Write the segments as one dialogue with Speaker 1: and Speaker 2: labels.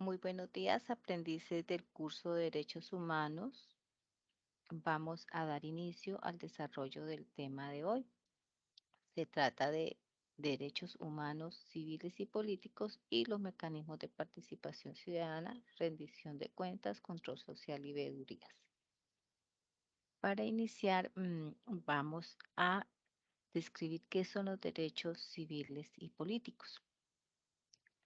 Speaker 1: Muy buenos días, aprendices del curso de Derechos Humanos. Vamos a dar inicio al desarrollo del tema de hoy. Se trata de derechos humanos, civiles y políticos y los mecanismos de participación ciudadana, rendición de cuentas, control social y veedurías. Para iniciar, vamos a describir qué son los derechos civiles y políticos.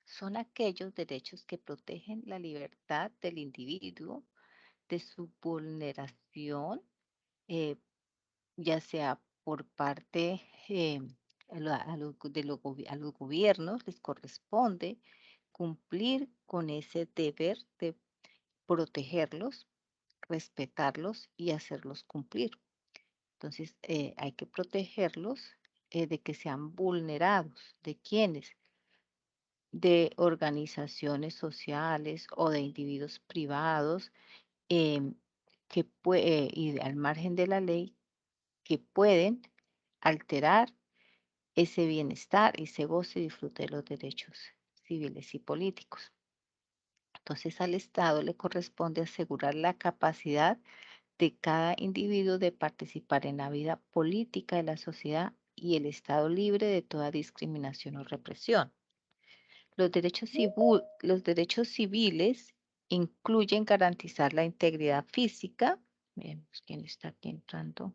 Speaker 1: Son aquellos derechos que protegen la libertad del individuo de su vulneración, eh, ya sea por parte a los gobiernos, les corresponde cumplir con ese deber de protegerlos, respetarlos y hacerlos cumplir. Entonces, hay que protegerlos de que sean vulnerados. ¿De quiénes? De organizaciones sociales o de individuos privados em, y al margen de la ley, que pueden alterar ese bienestar y ese goce y disfrute de los derechos civiles y políticos. Entonces al Estado le corresponde asegurar la capacidad de cada individuo de participar en la vida política de la sociedad y el Estado libre de toda discriminación o represión. Los derechos civiles incluyen garantizar la integridad física. Vemos quién está aquí entrando.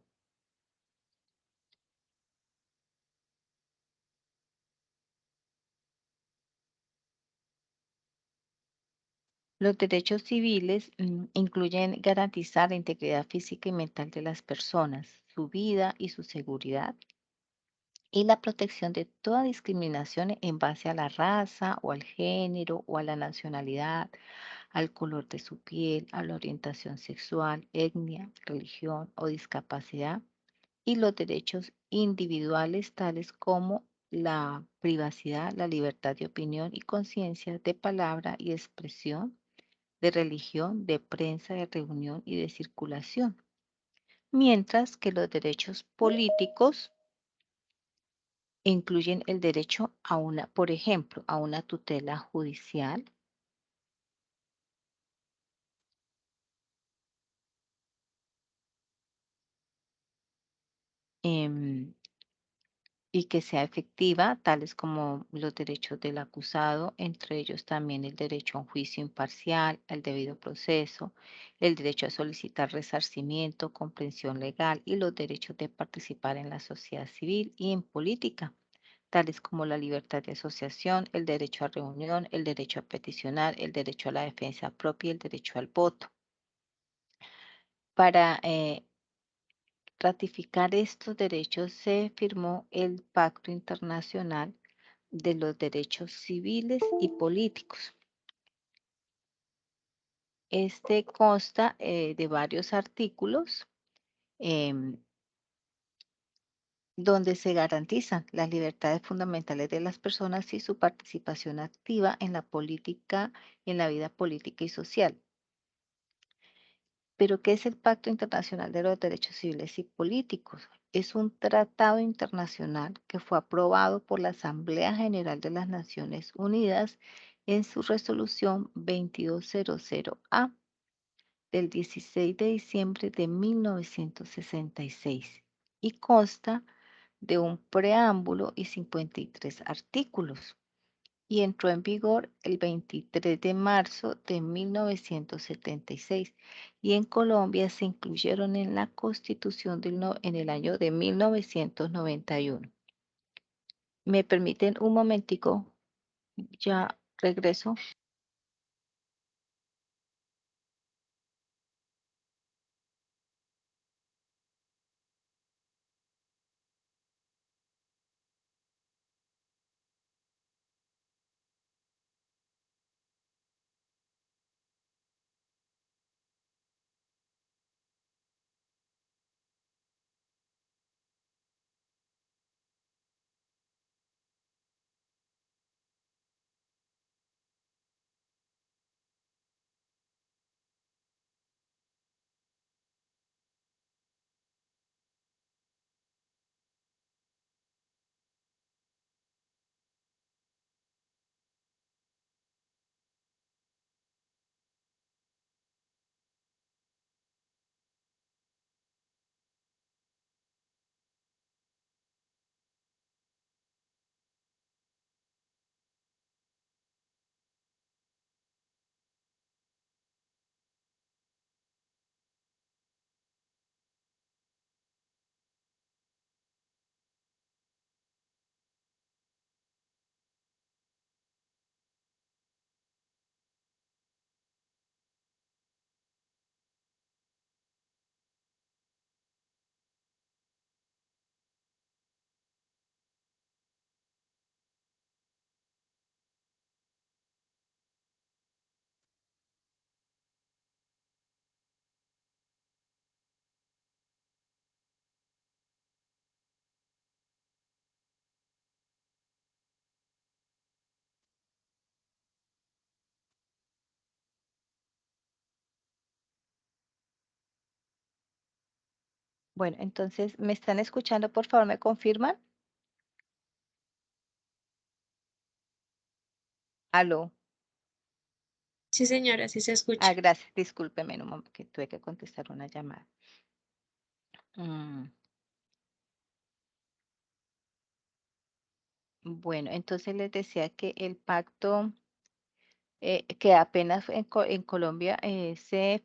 Speaker 1: Los derechos civiles incluyen garantizar la integridad física y mental de las personas, su vida y su seguridad, y la protección de toda discriminación en base a la raza o al género o a la nacionalidad, al color de su piel, a la orientación sexual, etnia, religión o discapacidad, y los derechos individuales tales como la privacidad, la libertad de opinión y conciencia, de palabra y expresión, de religión, de prensa, de reunión y de circulación. Mientras que los derechos políticos incluyen el derecho a una, por ejemplo, a una tutela judicial, em, y que sea efectiva, tales como los derechos del acusado, entre ellos también el derecho a un juicio imparcial, el debido proceso, el derecho a solicitar resarcimiento, comprensión legal y los derechos de participar en la sociedad civil y en política, tales como la libertad de asociación, el derecho a reunión, el derecho a peticionar, el derecho a la defensa propia y el derecho al voto. Para ratificar estos derechos se firmó el Pacto Internacional de los Derechos Civiles y Políticos. Este consta de varios artículos em, donde se garantizan las libertades fundamentales de las personas y su participación activa en la política, en la vida política y social. Pero, ¿qué es el Pacto Internacional de los Derechos Civiles y Políticos? Es un tratado internacional que fue aprobado por la Asamblea General de las Naciones Unidas en su resolución 2200A del 16 de diciembre de 1966 y consta de un preámbulo y 53 artículos y entró en vigor el 23 de marzo de 1976 y en Colombia se incluyeron en la Constitución en el año de 1991. ¿Me permiten un momentico? Ya regreso. Bueno, entonces, ¿me están escuchando? Por favor, ¿me confirman? Aló.
Speaker 2: Sí, señora, sí se escucha.
Speaker 1: Gracias. Discúlpeme un momento que tuve que contestar una llamada. Mm, bueno, entonces les decía que el pacto que apenas en Colombia se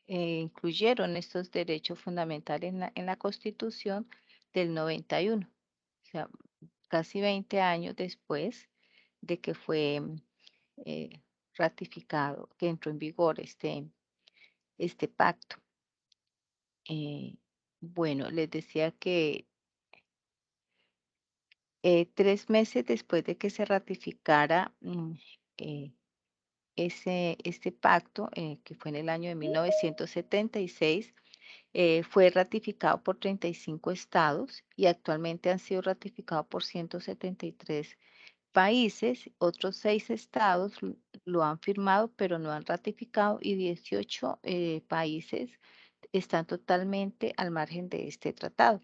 Speaker 1: incluyeron estos derechos fundamentales en la Constitución del 91, o sea, casi 20 años después de que fue eh, ratificado, que entró en vigor este pacto. Bueno, les decía que 3 meses después de que se ratificara eh, este pacto, que fue en el año de 1976, fue ratificado por 35 estados y actualmente han sido ratificados por 173 países. Otros 6 estados lo han firmado, pero no han ratificado, y 18 países están totalmente al margen de este tratado.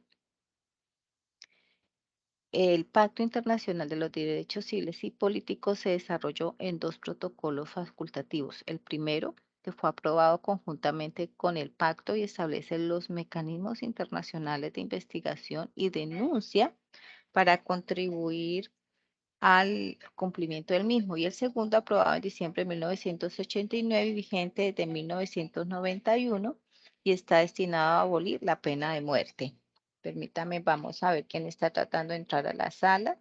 Speaker 1: El Pacto Internacional de los Derechos Civiles y Políticos se desarrolló en dos protocolos facultativos. El primero, que fue aprobado conjuntamente con el pacto y establece los mecanismos internacionales de investigación y denuncia para contribuir al cumplimiento del mismo. Y el segundo, aprobado en diciembre de 1989 y vigente desde 1991, y está destinado a abolir la pena de muerte. Permítame, vamos a ver quién está tratando de entrar a la sala.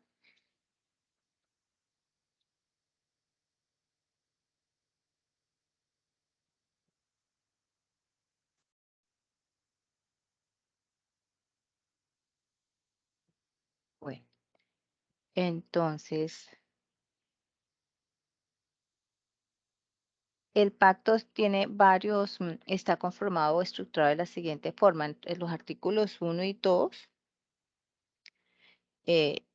Speaker 1: Bueno, entonces, el pacto tiene varios, está conformado o estructurado de la siguiente forma. En los artículos 1 y 2 eh,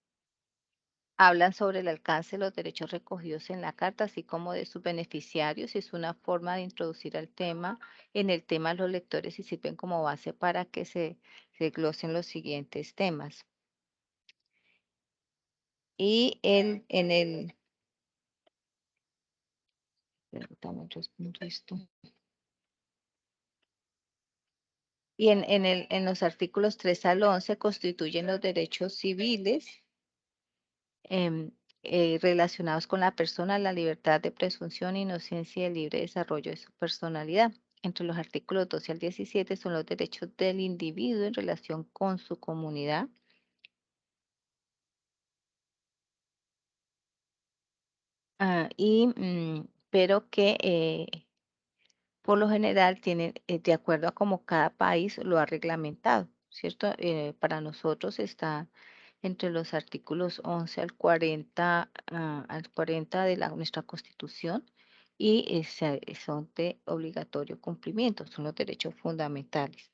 Speaker 1: hablan sobre el alcance de los derechos recogidos en la carta, así como de sus beneficiarios. Es una forma de introducir al tema, en el tema los lectores, y sirven como base para que se glosen los siguientes temas. Y permítame, respondo esto. Y en los artículos 3 al 11 constituyen los derechos civiles em, relacionados con la persona, la libertad de presunción, inocencia y el libre desarrollo de su personalidad. Entre los artículos 12 al 17 son los derechos del individuo en relación con su comunidad. Pero que por lo general tienen, de acuerdo a cómo cada país lo ha reglamentado, ¿cierto? Para nosotros está entre los artículos 11 al 40 de nuestra Constitución, y son de obligatorio cumplimiento, son los derechos fundamentales.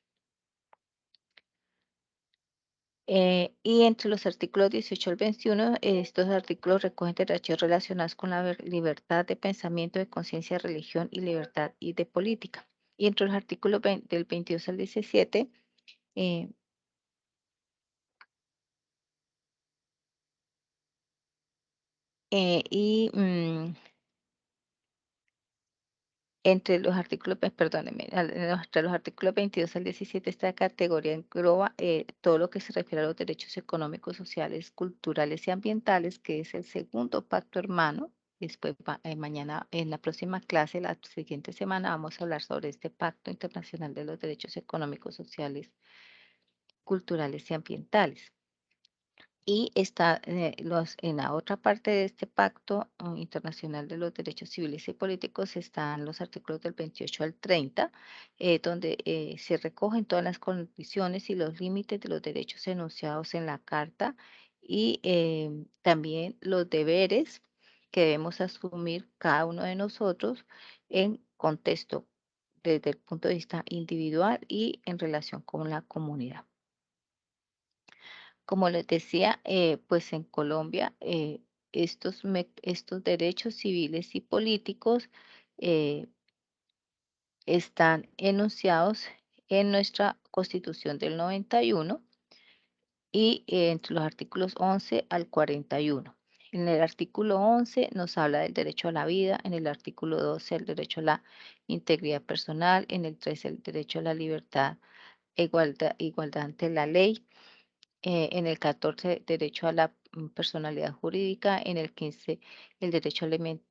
Speaker 1: Y entre los artículos 18 al 21, estos artículos recogen derechos relacionados con la libertad de pensamiento, de conciencia, de religión y libertad y de política. Y entre los artículos del 22 al 17, eh, y entre los artículos, perdónenme, entre los artículos 22 al 17, esta categoría engloba todo lo que se refiere a los derechos económicos, sociales, culturales y ambientales, que es el segundo pacto hermano. Después, mañana, en la próxima clase, la siguiente semana, vamos a hablar sobre este Pacto Internacional de los Derechos Económicos, Sociales, Culturales y Ambientales. Y está en la otra parte de este Pacto Internacional de los Derechos Civiles y Políticos, están los artículos del 28 al 30, donde se recogen todas las condiciones y los límites de los derechos enunciados en la Carta, y también los deberes que debemos asumir cada uno de nosotros en contexto, desde el punto de vista individual y en relación con la comunidad. Como les decía, pues en Colombia estos derechos civiles y políticos eh, están enunciados en nuestra Constitución del 91 y entre los artículos 11 al 41. En el artículo 11 nos habla del derecho a la vida, en el artículo 12 el derecho a la integridad personal, en el 13 el derecho a la libertad e igualdad ante la ley, en el 14 derecho a la personalidad jurídica, en el 15 el derecho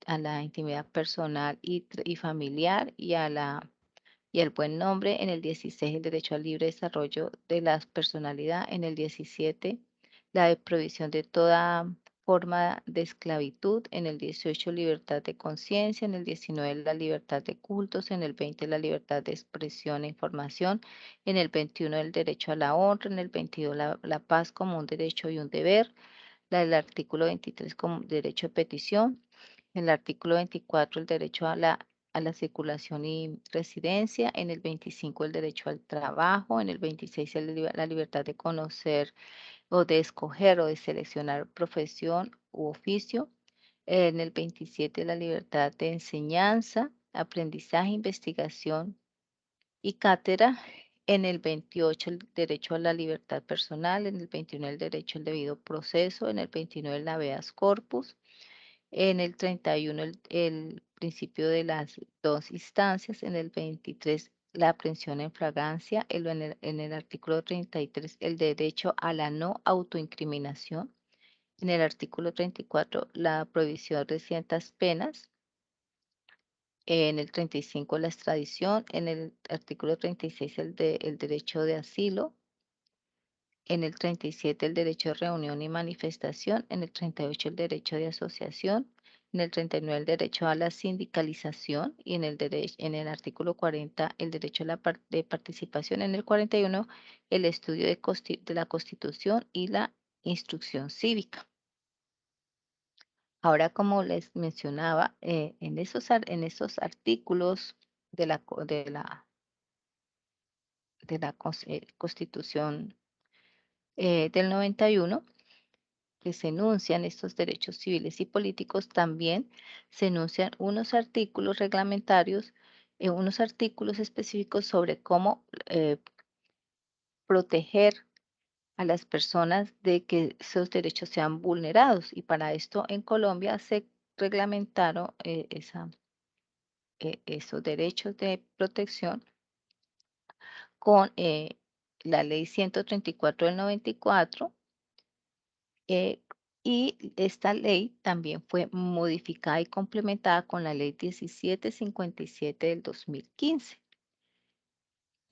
Speaker 1: a la intimidad personal y familiar y al buen nombre, en el 16 el derecho al libre desarrollo de la personalidad, en el 17 la de prohibición de toda forma de esclavitud, en el 18 libertad de conciencia, en el 19 la libertad de cultos, en el 20 la libertad de expresión e información, en el 21 el derecho a la honra, en el 22 la paz como un derecho y un deber, la del artículo 23 como derecho de petición, en el artículo 24 el derecho a la circulación y residencia, en el 25 el derecho al trabajo, en el 26 la libertad de conocer o de escoger o de seleccionar profesión u oficio, en el 27 la libertad de enseñanza, aprendizaje, investigación y cátedra, en el 28 el derecho a la libertad personal, en el 21 el derecho al debido proceso, en el 29 el habeas corpus, en el 31 el principio de las dos instancias, en el 23 la aprehensión en fragancia, en el artículo 33 el derecho a la no autoincriminación, en el artículo 34 la prohibición de ciertas penas, en el 35 la extradición, en el artículo 36 el derecho de asilo, en el 37 el derecho de reunión y manifestación, en el 38 el derecho de asociación, en el 39 el derecho a la sindicalización y en el artículo 40 el derecho a de participación, en el 41 el estudio de la Constitución y la instrucción cívica. Ahora, como les mencionaba, en esos artículos de la Constitución del 91, que se enuncian estos derechos civiles y políticos, también se enuncian unos artículos reglamentarios, unos artículos específicos sobre cómo proteger a las personas de que esos derechos sean vulnerados. Y para esto en Colombia se reglamentaron esos derechos de protección con la ley 134 del 94. Eh, y esta ley también fue modificada y complementada con la ley 1757 del 2015.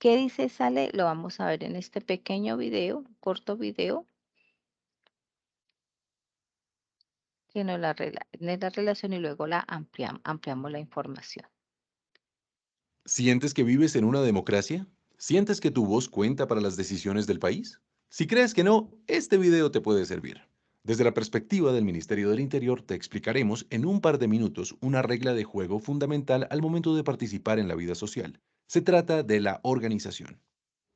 Speaker 1: ¿Qué dice esa ley? Lo vamos a ver en este pequeño video, corto video, que nos la relación y luego ampliamos la información.
Speaker 3: ¿Sientes que vives en una democracia? ¿Sientes que tu voz cuenta para las decisiones del país? Si crees que no, este video te puede servir. Desde la perspectiva del Ministerio del Interior, te explicaremos en un par de minutos una regla de juego fundamental al momento de participar en la vida social. Se trata de la organización.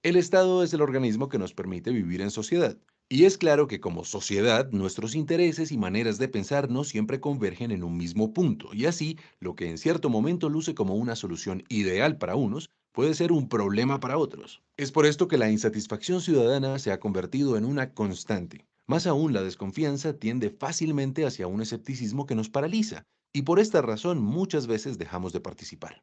Speaker 3: El Estado es el organismo que nos permite vivir en sociedad. Y es claro que como sociedad, nuestros intereses y maneras de pensar no siempre convergen en un mismo punto, y así, lo que en cierto momento luce como una solución ideal para unos, puede ser un problema para otros. Es por esto que la insatisfacción ciudadana se ha convertido en una constante. Más aún, la desconfianza tiende fácilmente hacia un escepticismo que nos paraliza, y por esta razón muchas veces dejamos de participar.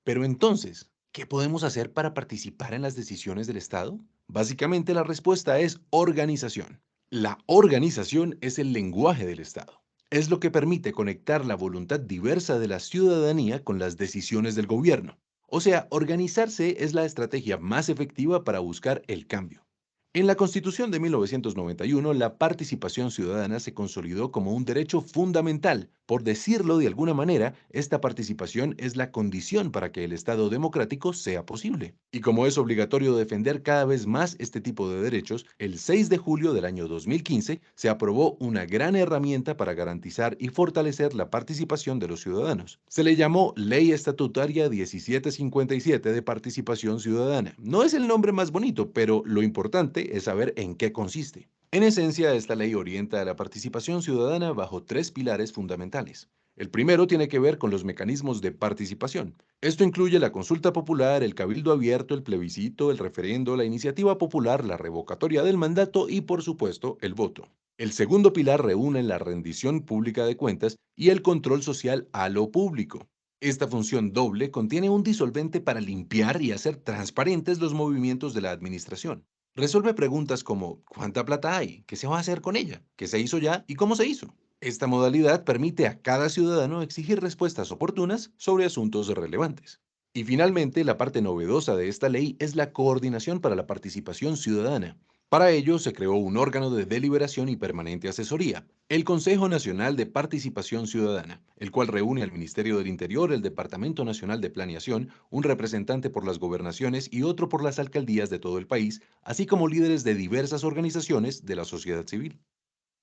Speaker 3: Pero entonces, ¿qué podemos hacer para participar en las decisiones del Estado? Básicamente la respuesta es organización. La organización es el lenguaje del Estado. Es lo que permite conectar la voluntad diversa de la ciudadanía con las decisiones del gobierno. O sea, organizarse es la estrategia más efectiva para buscar el cambio. En la Constitución de 1991, la participación ciudadana se consolidó como un derecho fundamental. Por decirlo de alguna manera, esta participación es la condición para que el Estado democrático sea posible. Y como es obligatorio defender cada vez más este tipo de derechos, el 6 de julio del año 2015 se aprobó una gran herramienta para garantizar y fortalecer la participación de los ciudadanos. Se le llamó Ley Estatutaria 1757 de Participación Ciudadana. No es el nombre más bonito, pero lo importante es saber en qué consiste. En esencia, esta ley orienta a la participación ciudadana bajo tres pilares fundamentales. El primero tiene que ver con los mecanismos de participación. Esto incluye la consulta popular, el cabildo abierto, el plebiscito, el referendo, la iniciativa popular, la revocatoria del mandato y, por supuesto, el voto. El segundo pilar reúne la rendición pública de cuentas y el control social a lo público. Esta función doble contiene un disolvente para limpiar y hacer transparentes los movimientos de la administración. Resuelve preguntas como ¿cuánta plata hay? ¿Qué se va a hacer con ella? ¿Qué se hizo ya? ¿Y cómo se hizo? Esta modalidad permite a cada ciudadano exigir respuestas oportunas sobre asuntos relevantes. Y finalmente, la parte novedosa de esta ley es la coordinación para la participación ciudadana. Para ello se creó un órgano de deliberación y permanente asesoría, el Consejo Nacional de Participación Ciudadana, el cual reúne al Ministerio del Interior, el Departamento Nacional de Planeación, un representante por las gobernaciones y otro por las alcaldías de todo el país, así como líderes de diversas organizaciones de la sociedad civil.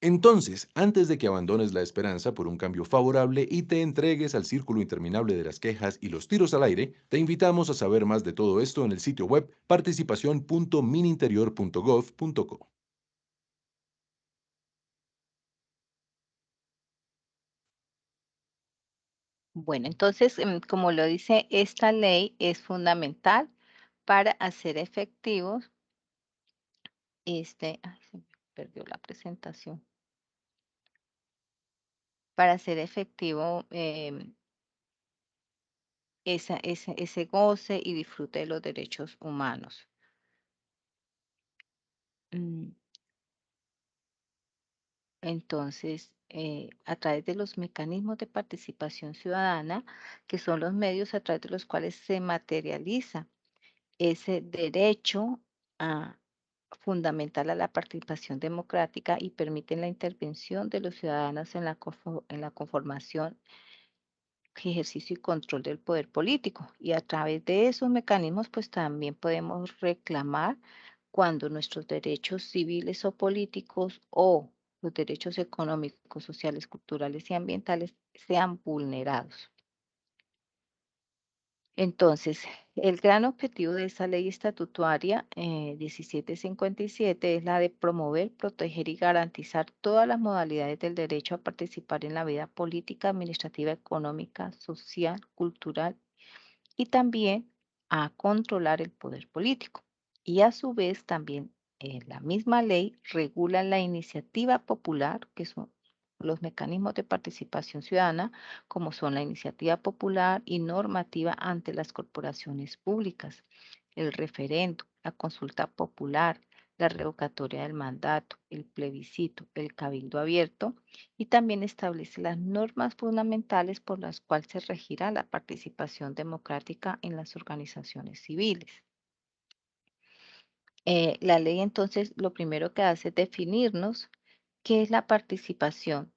Speaker 3: Entonces, antes de que abandones la esperanza por un cambio favorable y te entregues al círculo interminable de las quejas y los tiros al aire, te invitamos a saber más de todo esto en el sitio web participación.mininterior.gov.co.
Speaker 1: Bueno, entonces, como lo dice, esta ley es fundamental para hacer efectivos ay, se me perdió la presentación. Para hacer efectivo ese goce y disfrute de los derechos humanos. Mm, Entonces, a través de los mecanismos de participación ciudadana, que son los medios a través de los cuales se materializa ese derecho a- fundamental a la participación democrática y permiten la intervención de los ciudadanos en en la conformación, ejercicio y control del poder político. Y a través de esos mecanismos, pues también podemos reclamar cuando nuestros derechos civiles o políticos o los derechos económicos, sociales, culturales y ambientales sean vulnerados. Entonces, el gran objetivo de esta ley estatutaria 1757 es la de promover, proteger y garantizar todas las modalidades del derecho a participar en la vida política, administrativa, económica, social, cultural y también a controlar el poder político. Y a su vez también la misma ley regula la iniciativa popular, que son los mecanismos de participación ciudadana, como son la iniciativa popular y normativa ante las corporaciones públicas, el referendo, la consulta popular, la revocatoria del mandato, el plebiscito, el cabildo abierto y también establece las normas fundamentales por las cuales se regirá la participación democrática en las organizaciones civiles. La ley entonces lo primero que hace es definirnos qué es la participación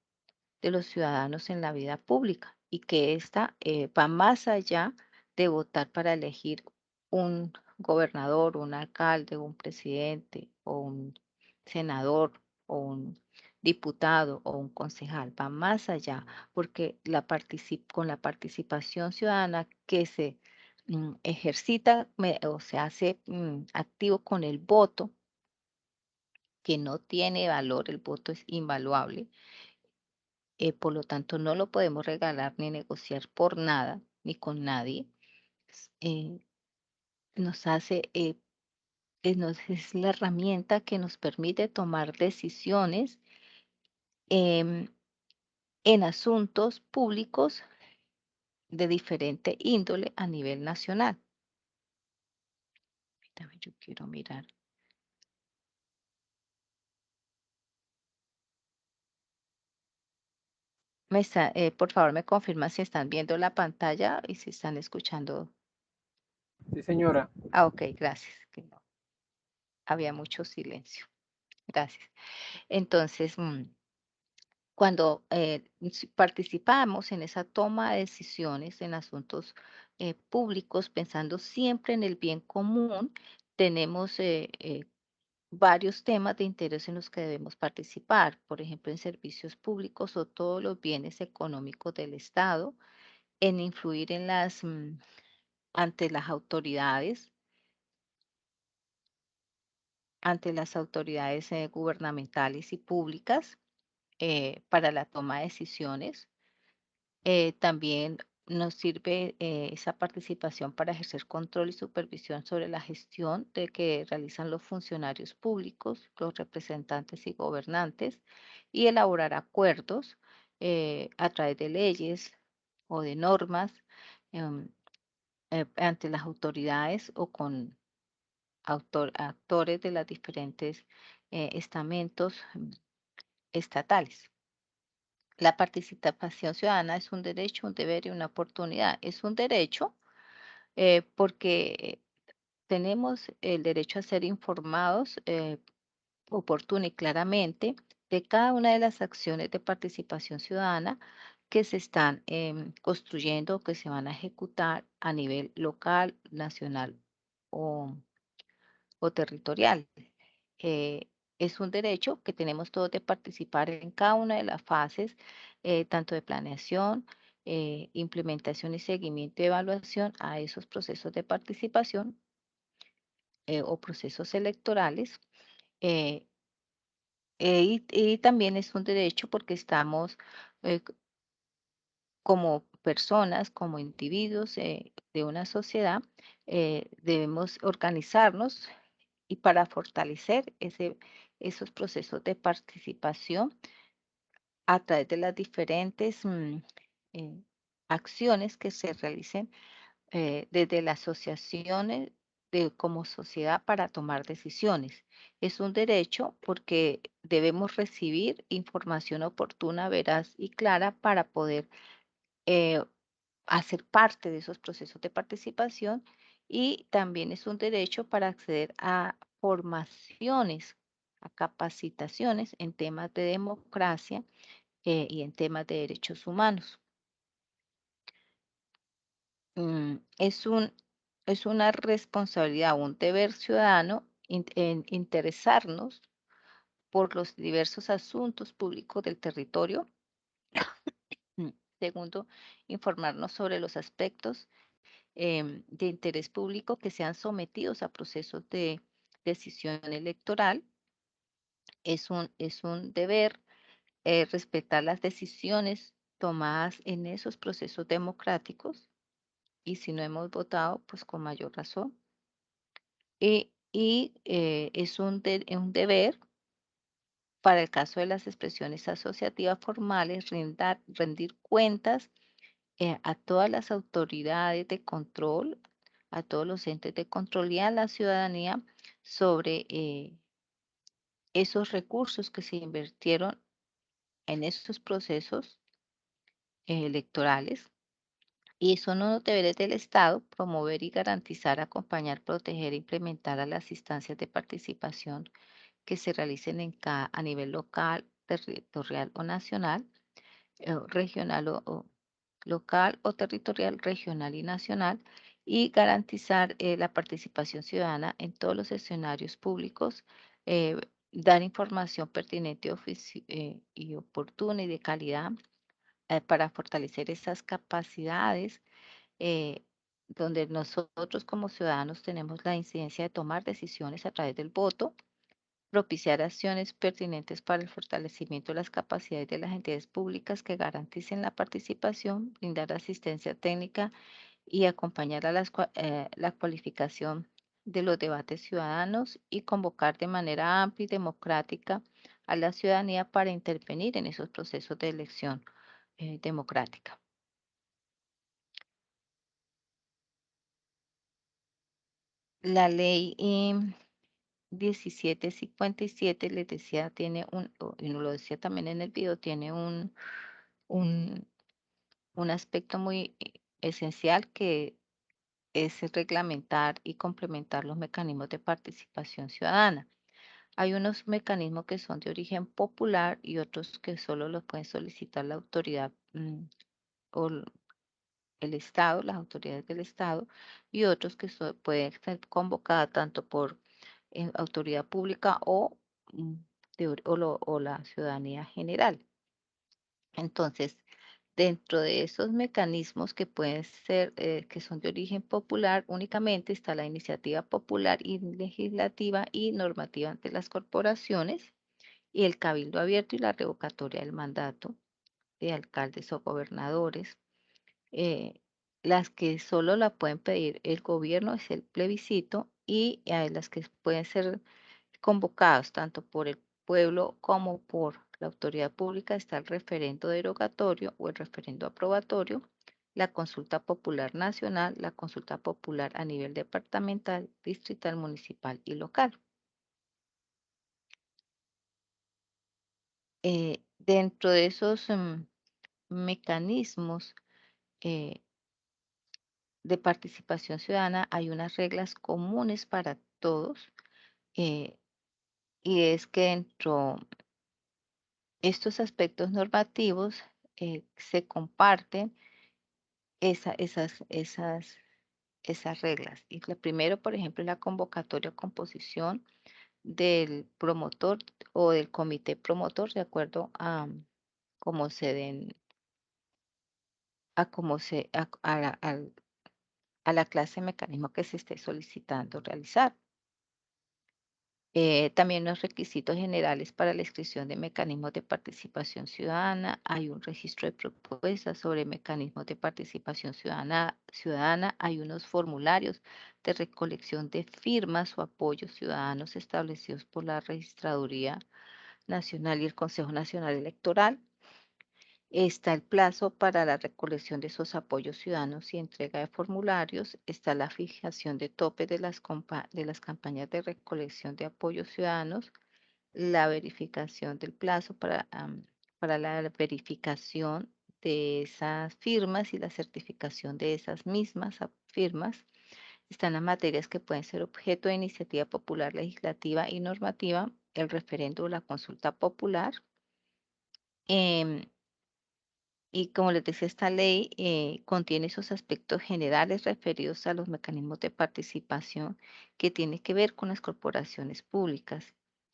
Speaker 1: de los ciudadanos en la vida pública y que ésta va más allá de votar para elegir un gobernador, un alcalde, un presidente o un senador o un diputado o un concejal, va más allá porque con la participación ciudadana que se ejercita o se hace activo con el voto, que no tiene valor, el voto es invaluable, por lo tanto, no lo podemos regalar ni negociar por nada, ni con nadie. Eh, nos hace, es la herramienta que nos permite tomar decisiones em, en asuntos públicos de diferente índole a nivel nacional. Permítame, yo quiero mirar. Por favor, me confirma si están viendo la pantalla y si están escuchando.
Speaker 4: Sí, señora.
Speaker 1: Ok, gracias. Que no, había mucho silencio. Gracias. Entonces, cuando participamos en esa toma de decisiones en asuntos públicos, pensando siempre en el bien común, tenemos varios temas de interés en los que debemos participar, por ejemplo, en servicios públicos o todos los bienes económicos del Estado, en influir en ante ante las autoridades gubernamentales y públicas para la toma de decisiones También nos sirve esa participación para ejercer control y supervisión sobre la gestión de que realizan los funcionarios públicos, los representantes y gobernantes, y elaborar acuerdos a través de leyes o de normas em, ante las autoridades o con actores de los diferentes estamentos estatales. La participación ciudadana es un derecho, un deber y una oportunidad. Es un derecho porque tenemos el derecho a ser informados oportuna y claramente de cada una de las acciones de participación ciudadana que se están construyendo o que se van a ejecutar a nivel local, nacional o territorial. Eh, es un derecho que tenemos todos de participar en cada una de las fases, tanto de planeación, implementación y seguimiento y evaluación a esos procesos de participación o procesos electorales. eh, y también es un derecho porque estamos como personas, como individuos de una sociedad, debemos organizarnos y para fortalecer esos procesos de participación a través de las diferentes eh, acciones que se realicen desde las asociaciones como sociedad para tomar decisiones. Es un derecho porque debemos recibir información oportuna, veraz y clara para poder eh, hacer parte de esos procesos de participación y también es un derecho para acceder a formaciones, a capacitaciones en temas de democracia y en temas de derechos humanos. Es es una responsabilidad, un deber ciudadano en interesarnos por los diversos asuntos públicos del territorio. Mm, Segundo, informarnos sobre los aspectos de interés público que sean sometidos a procesos de decisión electoral. Es un deber respetar las decisiones tomadas en esos procesos democráticos y si no hemos votado, pues con mayor razón. Es un deber para el caso de las expresiones asociativas formales rendir cuentas a todas las autoridades de control, a todos los entes de control y a la ciudadanía sobre esos recursos que se invirtieron en esos procesos electorales. Y son unos deberes del Estado promover y garantizar, acompañar, proteger e implementar a las instancias de participación que se realicen a nivel local, territorial o nacional, regional o local o territorial, regional y nacional, y garantizar la participación ciudadana en todos los escenarios públicos, eh, dar información pertinente y oportuna y de calidad para fortalecer esas capacidades donde nosotros como ciudadanos tenemos la incidencia de tomar decisiones a través del voto, propiciar acciones pertinentes para el fortalecimiento de las capacidades de las entidades públicas que garanticen la participación, brindar asistencia técnica y acompañar a la cualificación de los debates ciudadanos y convocar de manera amplia y democrática a la ciudadanía para intervenir en esos procesos de elección democrática. La ley 1757, les decía, tiene y nos lo decía también en el video, tiene un, un aspecto muy esencial que es reglamentar y complementar los mecanismos de participación ciudadana. Hay unos mecanismos que son de origen popular y otros que solo los puede solicitar la autoridad o el Estado, las autoridades del Estado, y otros que pueden ser convocadas tanto por autoridad pública o, mm, o la ciudadanía general. Entonces, dentro de esos mecanismos que pueden ser, que son de origen popular, únicamente está la iniciativa popular y legislativa y normativa ante las corporaciones y el cabildo abierto y la revocatoria del mandato. de alcaldes o gobernadores. Las que solo la pueden pedir el gobierno es el plebiscito y las que pueden ser convocados tanto por el pueblo como por la autoridad pública está el referendo derogatorio o el referendo aprobatorio, la consulta popular nacional, la consulta popular a nivel departamental, distrital, municipal y local. Dentro de esos mecanismos eh, de participación ciudadana hay unas reglas comunes para todos, eh, y es que dentro estos aspectos normativos se comparten esas reglas. Y la primero, por ejemplo, es la convocatoria o composición del promotor o del comité promotor, de acuerdo a cómo se den, a cómo se, a la clase de mecanismo que se esté solicitando realizar. También los requisitos generales para la inscripción de mecanismos de participación ciudadana. Hay un registro de propuestas sobre mecanismos de participación ciudadana. Hay unos formularios de recolección de firmas o apoyos ciudadanos establecidos por la Registraduría Nacional y el Consejo Nacional Electoral. Está el plazo para la recolección de esos apoyos ciudadanos y entrega de formularios. Está la fijación de tope de las campañas de recolección de apoyos ciudadanos. La verificación del plazo para la verificación de esas firmas y la certificación de esas mismas firmas. Están las materias que pueden ser objeto de iniciativa popular legislativa y normativa, el referendo o la consulta popular. Em, y como les decía, esta ley contiene esos aspectos generales referidos a los mecanismos de participación que tienen que ver con las corporaciones públicas.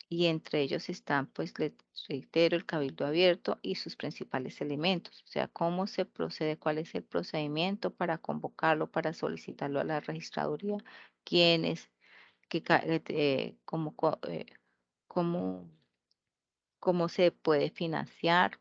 Speaker 1: Y entre ellos están, pues, les reitero, el cabildo abierto y sus principales elementos. O sea, cómo se procede, cuál es el procedimiento para convocarlo, para solicitarlo a la registraduría, quiénes, cómo, cómo se puede financiar.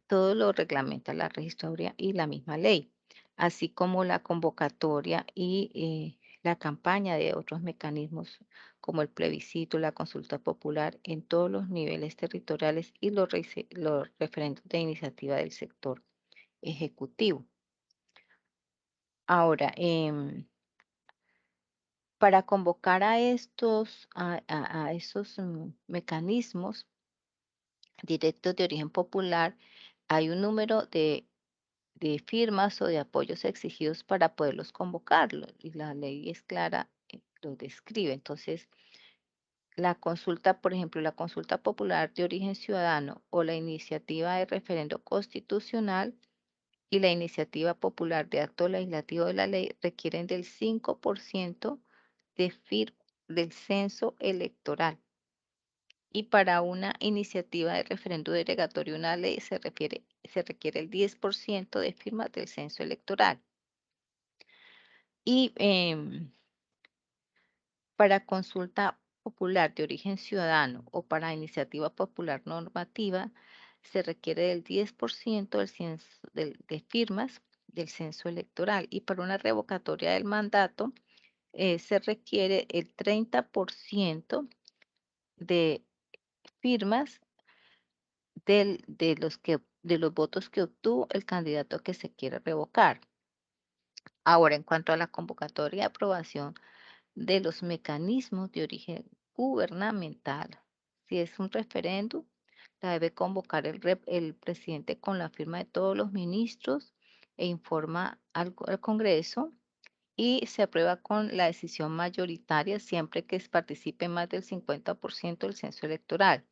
Speaker 1: Todo lo reglamenta la registraduría y la misma ley, así como la convocatoria y la campaña de otros mecanismos como el plebiscito, la consulta popular en todos los niveles territoriales y los referentes de iniciativa del sector ejecutivo. Ahora, para convocar a esos mecanismos directos de origen popular, hay un número de firmas o de apoyos exigidos para poderlos convocarlos. Y la ley es clara, lo describe. Entonces, la consulta, por ejemplo, la consulta popular de origen ciudadano o la iniciativa de referendo constitucional y la iniciativa popular de acto legislativo de la ley requieren del 5% de del censo electoral. Y para una iniciativa de referendo derogatorio de una ley se requiere el 10% de firmas del censo electoral. Y para consulta popular de origen ciudadano o para iniciativa popular normativa, se requiere del 10% de firmas del censo electoral. Y para una revocatoria del mandato, se requiere el 30% de firmas de los votos que obtuvo el candidato que se quiere revocar. Ahora, en cuanto a la convocatoria y aprobación de los mecanismos de origen gubernamental, si es un referéndum, la debe convocar el presidente con la firma de todos los ministros e informa al Congreso y se aprueba con la decisión mayoritaria siempre que participe más del 50% del censo electoral.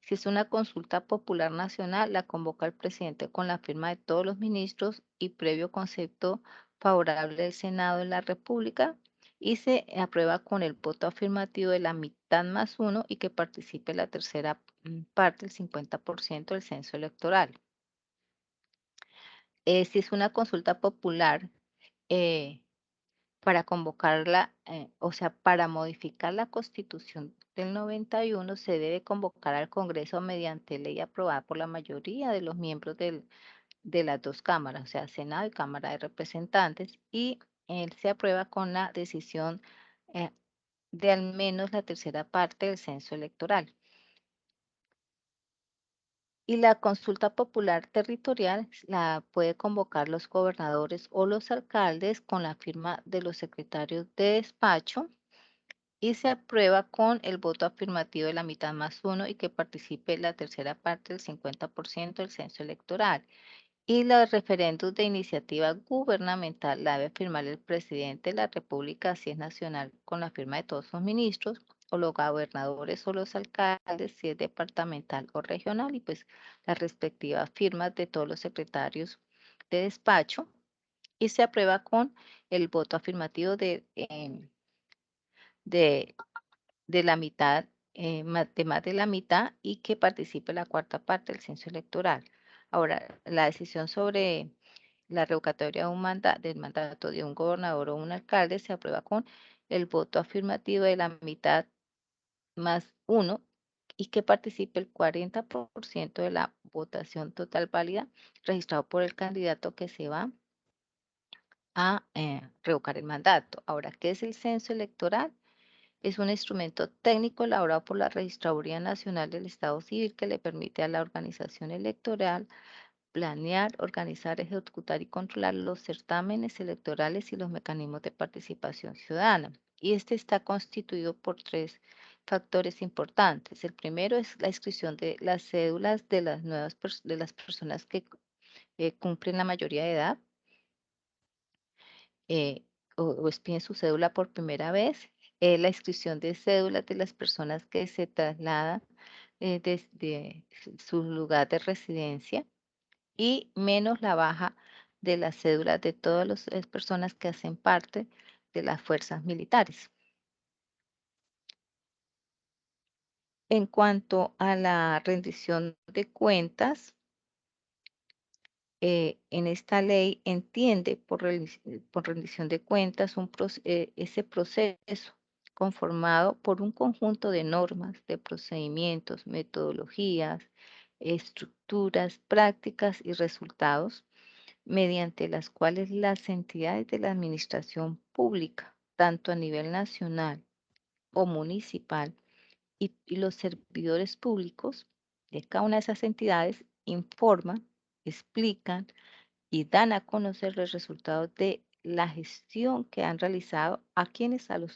Speaker 1: Si es una consulta popular nacional, la convoca el presidente con la firma de todos los ministros y previo concepto favorable del Senado de la República y se aprueba con el voto afirmativo de la mitad más uno y que participe la tercera parte, el 50% del censo electoral. Si es una consulta popular, para convocarla, o sea, para modificar la Constitución del 91 se debe convocar al Congreso mediante ley aprobada por la mayoría de los miembros de las dos cámaras, o sea, Senado y Cámara de Representantes, y él se aprueba con la decisión eh, de al menos la tercera parte del censo electoral. Y la consulta popular territorial la puede convocar los gobernadores o los alcaldes con la firma de los secretarios de despacho y se aprueba con el voto afirmativo de la mitad más uno y que participe la tercera parte del 50% del censo electoral. Y los referendos de iniciativa gubernamental la debe firmar el presidente de la República, si es nacional, con la firma de todos sus ministros, o los gobernadores o los alcaldes, si es departamental o regional, y pues las respectivas firmas de todos los secretarios de despacho, y se aprueba con el voto afirmativo de, de la mitad, de más de la mitad, y que participe la cuarta parte del censo electoral. Ahora, la decisión sobre la revocatoria de del mandato de un gobernador o un alcalde se aprueba con el voto afirmativo de la mitad más uno y que participe el 40% de la votación total válida registrado por el candidato que se va a revocar el mandato. Ahora, ¿qué es el censo electoral? Es un instrumento técnico elaborado por la Registraduría Nacional del Estado Civil que le permite a la organización electoral planear, organizar, ejecutar y controlar los certámenes electorales y los mecanismos de participación ciudadana. Y este está constituido por tres factores importantes. El primero es la inscripción de las cédulas de las de las personas que cumplen la mayoría de edad eh, o expiden su cédula por primera vez. La inscripción de cédulas de las personas que se trasladan desde su lugar de residencia y menos la baja de las cédulas de todas las personas que hacen parte de las fuerzas militares. En cuanto a la rendición de cuentas, en esta ley entiende por rendición de cuentas ese proceso conformado por un conjunto de normas, de procedimientos, metodologías, estructuras, prácticas y resultados mediante las cuales las entidades de la administración pública, tanto a nivel nacional o municipal, y los servidores públicos de cada una de esas entidades informan, explican y dan a conocer los resultados de la gestión que han realizado a quienes, a los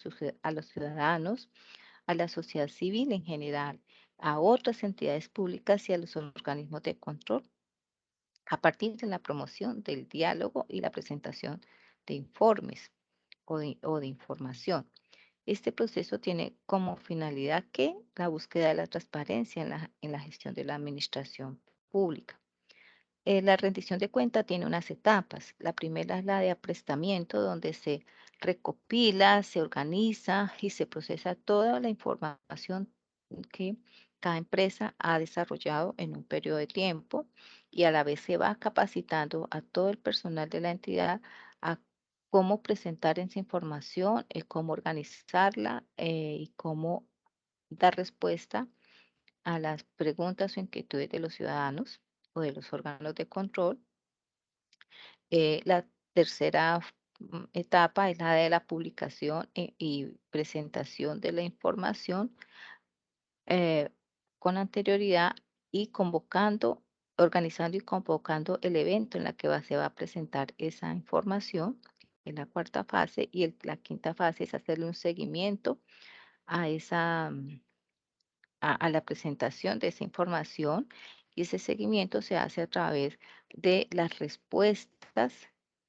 Speaker 1: ciudadanos, a la sociedad civil en general, a otras entidades públicas y a los organismos de control a partir de la promoción del diálogo y la presentación de informes o de información. Este proceso tiene como finalidad que la búsqueda de la transparencia en la gestión de la administración pública. La rendición de cuenta tiene unas etapas. La primera es la de aprestamiento, donde se recopila, se organiza y se procesa toda la información que cada empresa ha desarrollado en un periodo de tiempo y a la vez se va capacitando a todo el personal de la entidad a cómo presentar esa información, cómo organizarla y cómo dar respuesta a las preguntas o inquietudes de los ciudadanos o de los órganos de control. La tercera etapa es la de la publicación y presentación de la información eh, con anterioridad y convocando, organizando y convocando el evento en la que se va a presentar esa información. En la cuarta fase y la quinta fase es hacerle un seguimiento a esa a la presentación de esa información y ese seguimiento se hace a través de las respuestas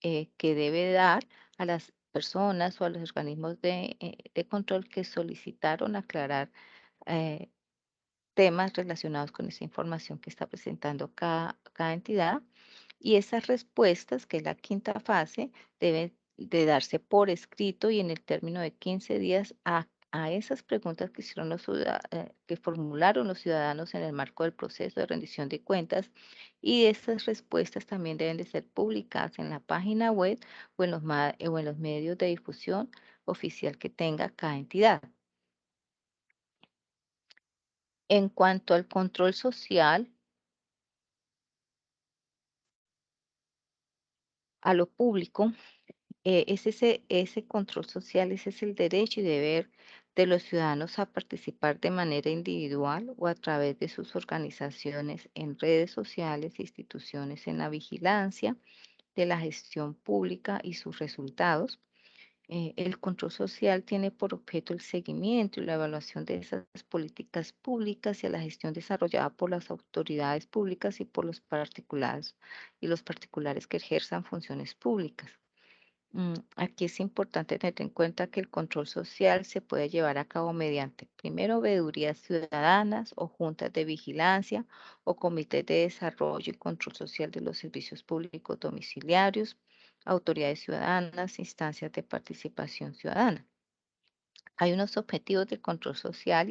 Speaker 1: que debe dar a las personas o a los organismos de control que solicitaron aclarar eh, temas relacionados con esa información que está presentando cada entidad. Y esas respuestas, que es la quinta fase, deben de darse por escrito y en el término de 15 días a esas preguntas que hicieron que formularon los ciudadanos en el marco del proceso de rendición de cuentas. Y esas respuestas también deben de ser publicadas en la página web o o en los medios de difusión oficial que tenga cada entidad. En cuanto al control social, a lo público, ese control social, ese es el derecho y deber de los ciudadanos a participar de manera individual o a través de sus organizaciones en redes sociales, instituciones en la vigilancia de la gestión pública y sus resultados. El control social tiene por objeto el seguimiento y la evaluación de esas políticas públicas y a la gestión desarrollada por las autoridades públicas y por los particulares que ejerzan funciones públicas. Aquí es importante tener en cuenta que el control social se puede llevar a cabo mediante, primero, veedurías ciudadanas o juntas de vigilancia o comités de desarrollo y control social de los servicios públicos domiciliarios, autoridades ciudadanas, instancias de participación ciudadana. Hay unos objetivos del control social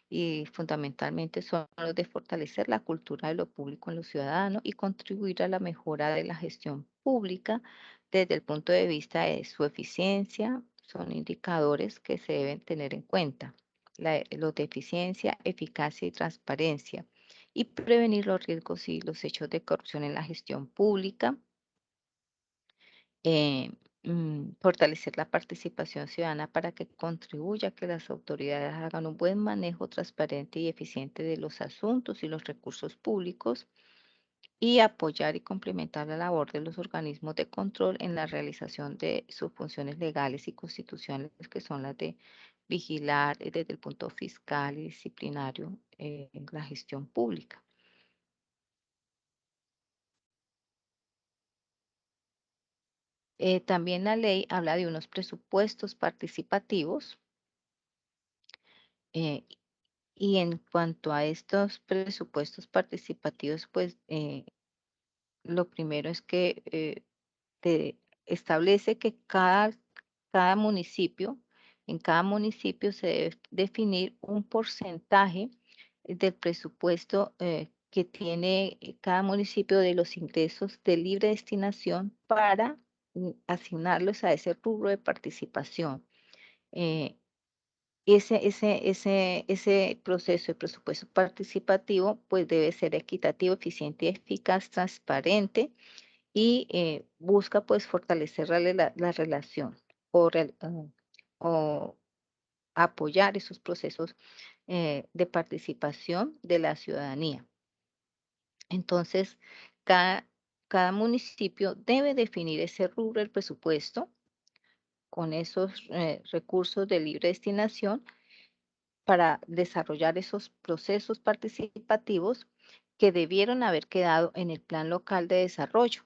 Speaker 1: y fundamentalmente son los de fortalecer la cultura de lo público en los ciudadanos y contribuir a la mejora de la gestión pública desde el punto de vista de su eficiencia. Son indicadores que se deben tener en cuenta, los de eficiencia, eficacia y transparencia, y prevenir los riesgos y los hechos de corrupción en la gestión pública. eh, Fortalecer la participación ciudadana para que contribuya a que las autoridades hagan un buen manejo transparente y eficiente de los asuntos y los recursos públicos y apoyar y complementar la labor de los organismos de control en la realización de sus funciones legales y constitucionales, que son las de vigilar desde el punto fiscal y disciplinario en la gestión pública. También la ley habla de unos presupuestos participativos. eh, Y en cuanto a estos presupuestos participativos, pues lo primero es que te establece que cada municipio, en cada municipio se debe definir un porcentaje del presupuesto que tiene cada municipio de los ingresos de libre destinación para asignarlos a ese rubro de participación. Eh, ese proceso de presupuesto participativo pues debe ser equitativo, eficiente, eficaz, transparente y busca pues fortalecer la relación o apoyar esos procesos de participación de la ciudadanía. Entonces, cada, cada municipio debe definir ese rubro del presupuesto con esos recursos de libre destinación para desarrollar esos procesos participativos que debieron haber quedado en el Plan Local de Desarrollo.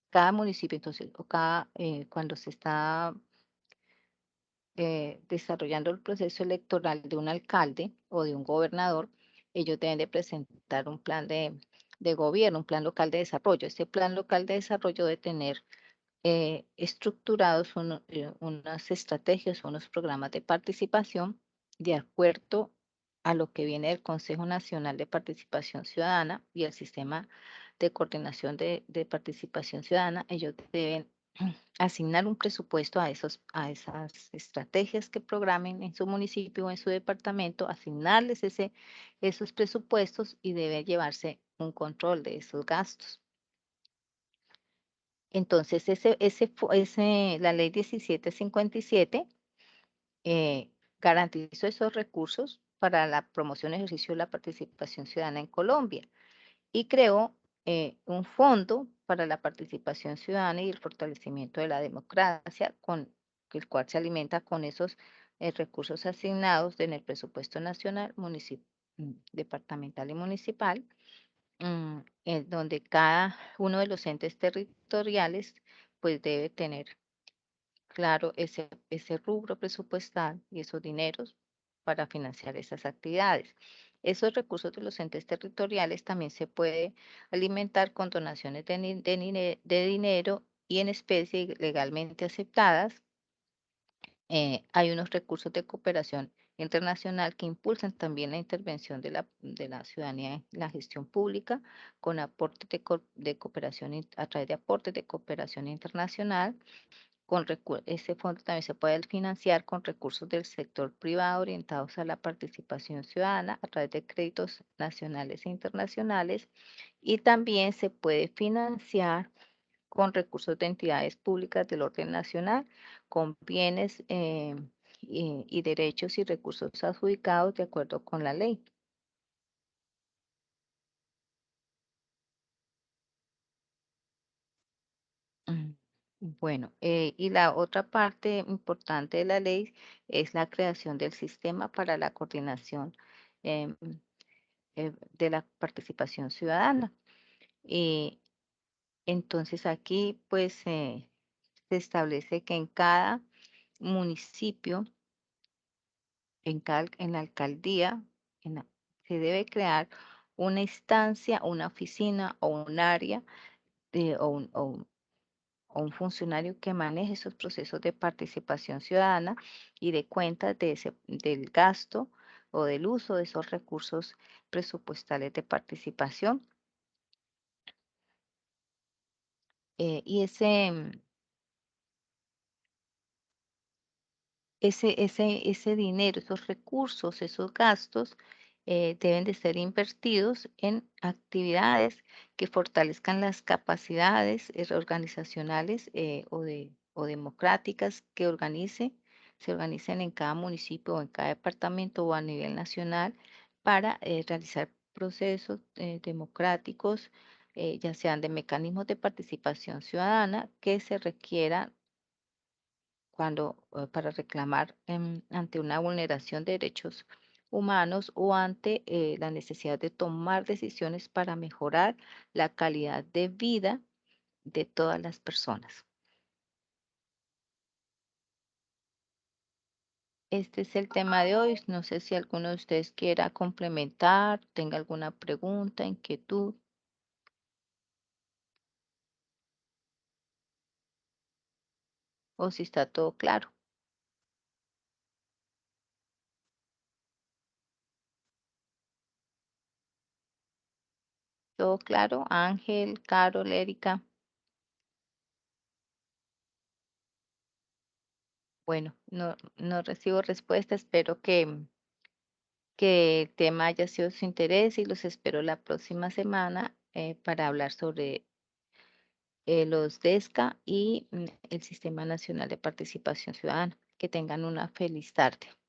Speaker 1: Cada municipio, entonces, cuando se está desarrollando el proceso electoral de un alcalde o de un gobernador, ellos deben de presentar un plan de gobierno, un plan local de desarrollo. Este plan local de desarrollo debe tener estructurados unas estrategias, unos programas de participación de acuerdo a lo que viene del Consejo Nacional de Participación Ciudadana y el Sistema de Coordinación de Participación Ciudadana. Ellos deben asignar un presupuesto a esas estrategias que programen en su municipio o en su departamento, asignarles esos presupuestos y debe llevarse un control de esos gastos. Entonces, la ley 1757 garantizó esos recursos para la promoción y ejercicio de la participación ciudadana en Colombia y creó un fondo para la participación ciudadana y el fortalecimiento de la democracia, con el cual se alimenta con esos recursos asignados en el presupuesto nacional, departamental y municipal, en donde cada uno de los entes territoriales pues debe tener claro ese rubro presupuestal y esos dineros para financiar esas actividades. Esos recursos de los entes territoriales también se puede alimentar con donaciones de dinero y en especie legalmente aceptadas. Hay unos recursos de cooperación internacional que impulsan también la intervención de la ciudadanía en la gestión pública con aportes de cooperación a través de aportes de cooperación internacional Ese fondo también se puede financiar con recursos del sector privado orientados a la participación ciudadana a través de créditos nacionales e internacionales, y también se puede financiar con recursos de entidades públicas del orden nacional, con bienes y derechos y recursos adjudicados de acuerdo con la ley. Mm, Bueno, y la otra parte importante de la ley es la creación del sistema para la coordinación em, de la participación ciudadana. Y entonces aquí pues se establece que en cada municipio, en la alcaldía, se debe crear una instancia, una oficina o un área o un funcionario que maneje esos procesos de participación ciudadana y de cuenta del gasto o del uso de esos recursos presupuestales de participación. Y ese dinero, esos recursos, esos gastos deben de ser invertidos en actividades que fortalezcan las capacidades organizacionales o democráticas se organicen en cada municipio o en cada departamento o a nivel nacional para realizar procesos democráticos, ya sean de mecanismos de participación ciudadana que se requieran para reclamar ante una vulneración de derechos humanos o ante la necesidad de tomar decisiones para mejorar la calidad de vida de todas las personas. Este es el tema de hoy. No sé si alguno de ustedes quiera complementar, tenga alguna pregunta, inquietud, o si está todo claro. ¿Todo claro? Ángel, Carol, Erika. Bueno, no recibo respuesta. Espero que el tema haya sido de su interés y los espero la próxima semana para hablar sobre los DESCA y el Sistema Nacional de Participación Ciudadana. Que tengan una feliz tarde.